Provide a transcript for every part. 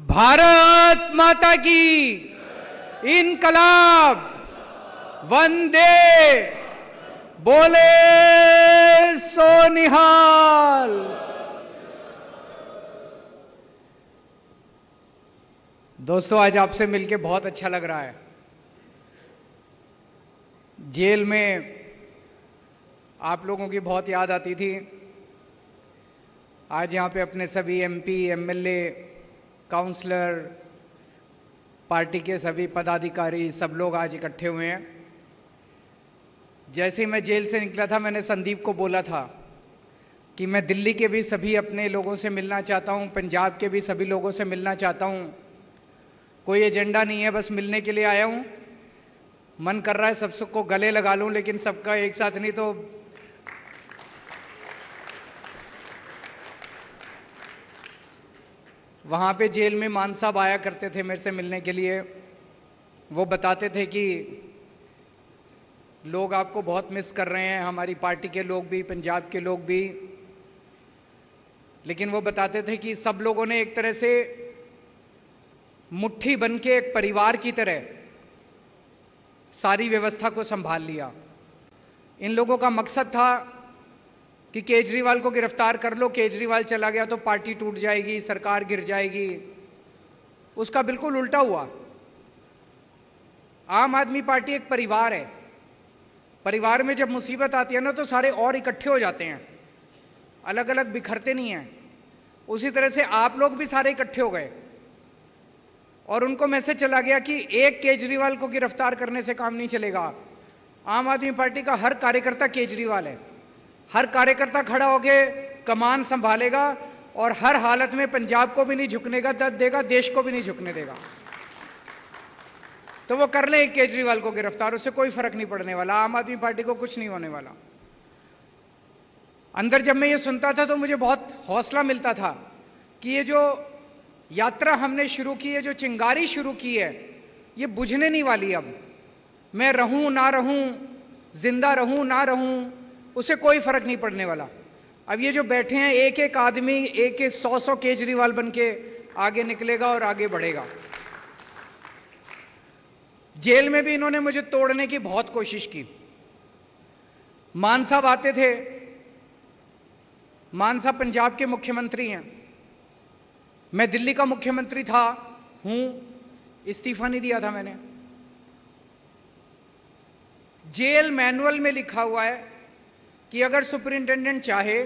भारत माता की इनकलाब, वंदे, बोले सो निहाल। दोस्तों, आज आपसे मिलके बहुत अच्छा लग रहा है। जेल में आप लोगों की बहुत याद आती थी। आज यहां पे अपने सभी एमपी, एमएलए, काउंसलर, पार्टी के सभी पदाधिकारी, सब लोग आज इकट्ठे हुए हैं। जैसे ही मैं जेल से निकला था, मैंने संदीप को बोला था कि मैं दिल्ली के भी सभी अपने लोगों से मिलना चाहता हूं, पंजाब के भी सभी लोगों से मिलना चाहता हूं। कोई एजेंडा नहीं है, बस मिलने के लिए आया हूं। मन कर रहा है सबको गले लगा लूं, लेकिन सबका एक साथ नहीं। तो वहां पे जेल में मान साहब आया करते थे मेरे से मिलने के लिए। वो बताते थे कि लोग आपको बहुत मिस कर रहे हैं, हमारी पार्टी के लोग भी, पंजाब के लोग भी। लेकिन वो बताते थे कि सब लोगों ने एक तरह से मुट्ठी बन के एक परिवार की तरह सारी व्यवस्था को संभाल लिया। इन लोगों का मकसद था कि केजरीवाल को गिरफ्तार कर लो, केजरीवाल चला गया तो पार्टी टूट जाएगी, सरकार गिर जाएगी। उसका बिल्कुल उल्टा हुआ। आम आदमी पार्टी एक परिवार है। परिवार में जब मुसीबत आती है ना, तो सारे और इकट्ठे हो जाते हैं, अलग अलग बिखरते नहीं हैं। उसी तरह से आप लोग भी सारे इकट्ठे हो गए और उनको मैसेज चला गया कि एक केजरीवाल को गिरफ्तार करने से काम नहीं चलेगा। आम आदमी पार्टी का हर कार्यकर्ता केजरीवाल है। हर कार्यकर्ता खड़ा होकर कमान संभालेगा और हर हालत में पंजाब को भी नहीं झुकने का देगा, देश को भी नहीं झुकने देगा। तो वो कर ले केजरीवाल को गिरफ्तार, उससे कोई फर्क नहीं पड़ने वाला। आम आदमी पार्टी को कुछ नहीं होने वाला। अंदर जब मैं ये सुनता था तो मुझे बहुत हौसला मिलता था कि ये जो यात्रा हमने शुरू की है, जो चिंगारी शुरू की है, ये बुझने नहीं वाली। अब मैं रहूं ना रहूं, जिंदा रहूं ना रहूं, उसे कोई फर्क नहीं पड़ने वाला। अब ये जो बैठे हैं, एक एक आदमी एक एक 100 केजरीवाल बन के आगे निकलेगा और आगे बढ़ेगा। जेल में भी इन्होंने मुझे तोड़ने की बहुत कोशिश की। मान साहब आते थे। मान साहब पंजाब के मुख्यमंत्री हैं। मैं दिल्ली का मुख्यमंत्री था, हूं, इस्तीफा नहीं दिया था मैंने। जेल मैनुअल में लिखा हुआ है कि अगर सुपरिंटेंडेंट चाहे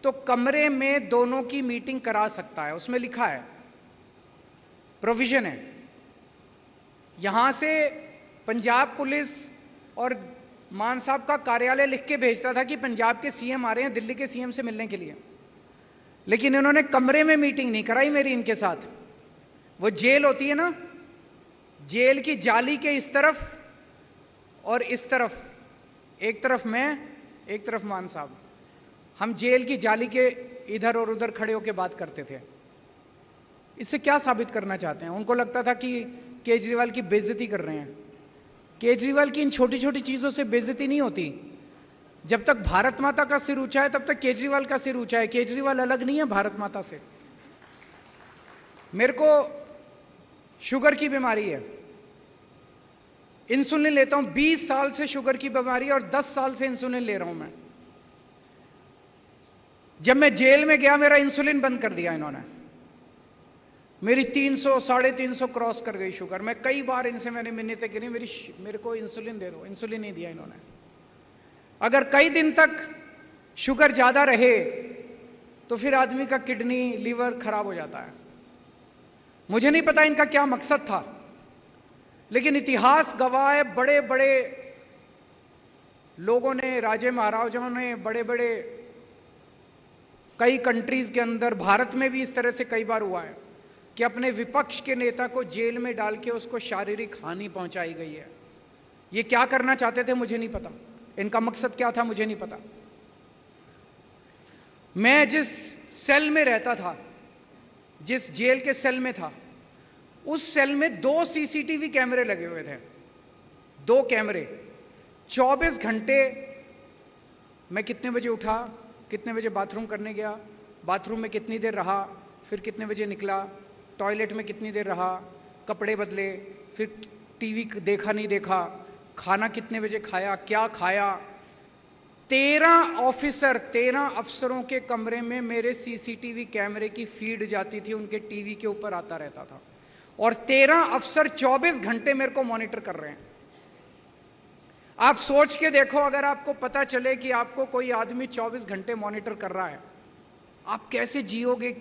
तो कमरे में दोनों की मीटिंग करा सकता है। उसमें लिखा है, प्रोविजन है। यहां से पंजाब पुलिस और मान साहब का कार्यालय लिख के भेजता था कि पंजाब के सीएम आ रहे हैं दिल्ली के सीएम से मिलने के लिए। लेकिन इन्होंने कमरे में मीटिंग नहीं कराई मेरी इनके साथ। वो जेल होती है ना, जेल की जाली के इस तरफ और इस तरफ, एक तरफ मैं, एक तरफ मान साहब, हम जेल की जाली के इधर और उधर खड़े होकर बात करते थे। इससे क्या साबित करना चाहते हैं? उनको लगता था कि केजरीवाल की बेइज्जती कर रहे हैं। केजरीवाल की इन छोटी छोटी चीजों से बेइज्जती नहीं होती। जब तक भारत माता का सिर ऊंचा है, तब तक केजरीवाल का सिर ऊंचा है। केजरीवाल अलग नहीं है भारत माता से। मेरे को शुगर की बीमारी है, इंसुलिन लेता हूं। 20 साल से शुगर की बीमारी और 10 साल से इंसुलिन ले रहा हूं मैं। जब मैं जेल में गया, मेरा इंसुलिन बंद कर दिया इन्होंने। मेरी 300, 350 क्रॉस कर गई शुगर। मैं कई बार इनसे मैंने मिन्नतें की, मेरे को इंसुलिन दे दो। इंसुलिन नहीं दिया इन्होंने। अगर कई दिन तक शुगर ज्यादा रहे तो फिर आदमी का किडनी, लीवर खराब हो जाता है। मुझे नहीं पता इनका क्या मकसद था, लेकिन इतिहास गवाह है, बड़े बड़े लोगों ने, राजे महाराजाओं ने, बड़े बड़े कई कंट्रीज के अंदर, भारत में भी इस तरह से कई बार हुआ है कि अपने विपक्ष के नेता को जेल में डाल के उसको शारीरिक हानि पहुंचाई गई है। ये क्या करना चाहते थे मुझे नहीं पता, इनका मकसद क्या था मुझे नहीं पता। मैं जिस सेल में रहता था, जिस जेल के सेल में था, उस सेल में 2 सीसीटीवी कैमरे लगे हुए थे। 2 कैमरे, 24 घंटे। मैं कितने बजे उठा, कितने बजे बाथरूम करने गया, बाथरूम में कितनी देर रहा, फिर कितने बजे निकला, टॉयलेट में कितनी देर रहा, कपड़े बदले, फिर टीवी देखा नहीं देखा, खाना कितने बजे खाया, क्या खाया। 13 अफसरों के कमरे में मेरे सीसीटीवी कैमरे की फीड जाती थी, उनके टीवी के ऊपर आता रहता था, और 13 अफसर 24 घंटे मेरे को मॉनिटर कर रहे हैं। आप सोच के देखो, अगर आपको पता चले कि आपको कोई आदमी 24 घंटे मॉनिटर कर रहा है, आप कैसे जियोगे।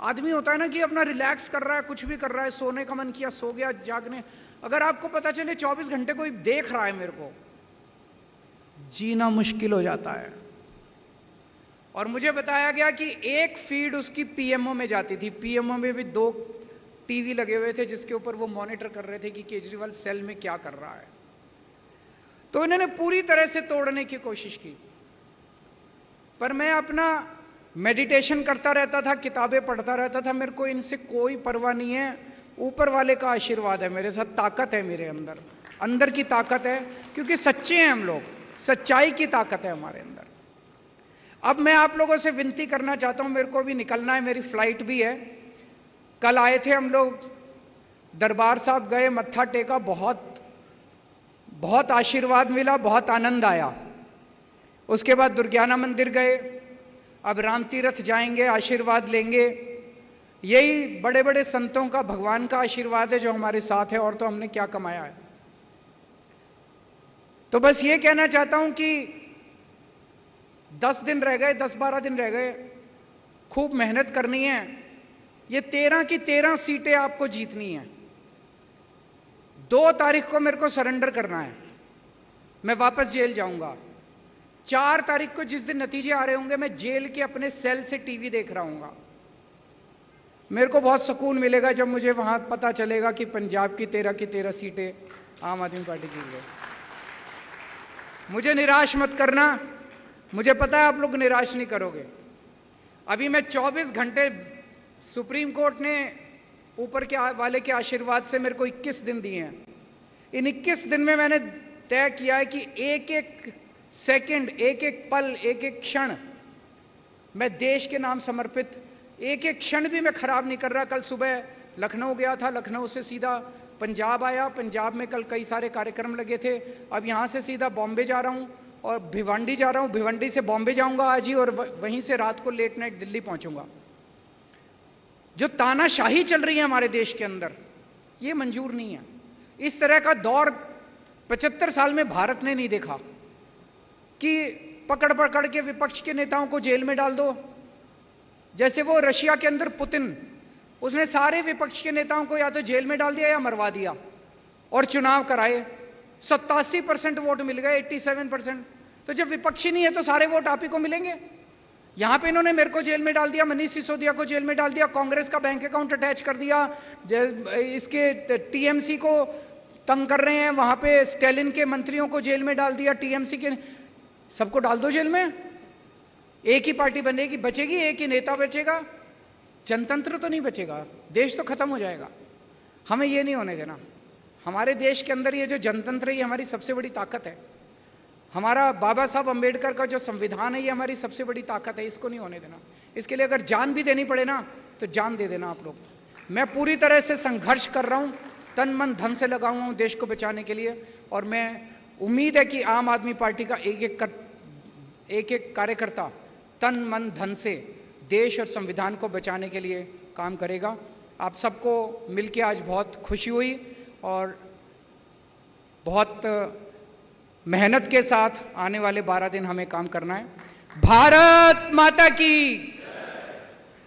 आदमी होता है ना कि अपना रिलैक्स कर रहा है, कुछ भी कर रहा है, सोने का मन किया सो गया, जागने, अगर आपको पता चले 24 घंटे कोई देख रहा है मेरे को, जीना मुश्किल हो जाता है। और मुझे बताया गया कि एक फीड उसकी पीएमओ में जाती थी, पीएमओ में भी 2 टीवी लगे हुए थे जिसके ऊपर वो मॉनिटर कर रहे थे कि केजरीवाल सेल में क्या कर रहा है। तो इन्होंने पूरी तरह से तोड़ने की कोशिश की, पर मैं अपना मेडिटेशन करता रहता था, किताबें पढ़ता रहता था, मेरे को इनसे कोई परवाह नहीं है। ऊपर वाले का आशीर्वाद है मेरे साथ, ताकत है मेरे अंदर, अंदर की ताकत है, क्योंकि सच्चे हैं हम लोग, सच्चाई की ताकत है हमारे अंदर। अब मैं आप लोगों से विनती करना चाहता हूं, मेरे को भी निकलना है, मेरी फ्लाइट भी है। कल आए थे हम लोग, दरबार साहब गए, मत्था टेका, बहुत आशीर्वाद मिला, बहुत आनंद आया। उसके बाद दुर्गाना मंदिर गए, अब राम तीर्थ जाएंगे, आशीर्वाद लेंगे। यही बड़े बड़े संतों का, भगवान का आशीर्वाद है जो हमारे साथ है, और तो हमने क्या कमाया है। तो बस ये कहना चाहता हूं कि 10 दिन रह गए, 10-12 दिन रह गए, खूब मेहनत करनी है। ये 13 की 13 सीटें आपको जीतनी है। 2 तारीख को मेरे को सरेंडर करना है, मैं वापस जेल जाऊंगा। 4 तारीख को जिस दिन नतीजे आ रहे होंगे, मैं जेल के अपने सेल से टीवी देख रहा हूंगा। मेरे को बहुत सुकून मिलेगा जब मुझे वहां पता चलेगा कि पंजाब की 13 की 13 सीटें आम आदमी पार्टी जीत गई। मुझे निराश मत करना, मुझे पता है आप लोग निराश नहीं करोगे। अभी मैं 24 घंटे, सुप्रीम कोर्ट ने ऊपर के वाले के आशीर्वाद से मेरे को 21 दिन दिए हैं। इन 21 दिन में मैंने तय किया है कि एक एक सेकंड, एक एक पल, एक एक क्षण मैं देश के नाम समर्पित, एक एक क्षण भी मैं खराब नहीं कर रहा। कल सुबह लखनऊ गया था, लखनऊ से सीधा पंजाब आया, पंजाब में कल कई सारे कार्यक्रम लगे थे। अब यहां से सीधा बॉम्बे जा रहा हूं और भिवंडी जा रहा हूं, भिवंडी से बॉम्बे जाऊंगा आज ही, और वहीं से रात को लेट नाइट दिल्ली पहुंचूंगा। जो तानाशाही चल रही है हमारे देश के अंदर, ये मंजूर नहीं है। इस तरह का दौर 75 साल में भारत ने नहीं देखा कि पकड़ पकड़ के विपक्ष के नेताओं को जेल में डाल दो। जैसे वो रशिया के अंदर पुतिन, उसने सारे विपक्ष के नेताओं को या तो जेल में डाल दिया या मरवा दिया, और चुनाव कराए। 87% वोट मिल गए, 87%। तो जब विपक्षी नहीं है तो सारे वोट आप ही को मिलेंगे। यहां पे इन्होंने मेरे को जेल में डाल दिया, मनीष सिसोदिया को जेल में डाल दिया, कांग्रेस का बैंक अकाउंट अटैच कर दिया, इसके टीएमसी को तंग कर रहे हैं, वहां पे स्टैलिन के मंत्रियों को जेल में डाल दिया, टीएमसी के सबको डाल दो जेल में। एक ही पार्टी बनेगी, बचेगी, एक ही नेता बचेगा, जनतंत्र तो नहीं बचेगा, देश तो खत्म हो जाएगा। हमें ये नहीं होने देना। हमारे देश के अंदर ये जो जनतंत्र है, ये हमारी सबसे बड़ी ताकत है। हमारा बाबा साहब अंबेडकर का जो संविधान है, ये हमारी सबसे बड़ी ताकत है, इसको नहीं होने देना। इसके लिए अगर जान भी देनी पड़े ना, तो जान दे देना आप लोग। मैं पूरी तरह से संघर्ष कर रहा हूं, तन मन धन से लगा हुआ हूं देश को बचाने के लिए, और मैं उम्मीद है कि आम आदमी पार्टी का एक एक कार्यकर्ता तन मन धन से देश और संविधान को बचाने के लिए काम करेगा। आप सबको मिलकर आज बहुत खुशी हुई, और बहुत मेहनत के साथ आने वाले 12 दिन हमें काम करना है। भारत माता की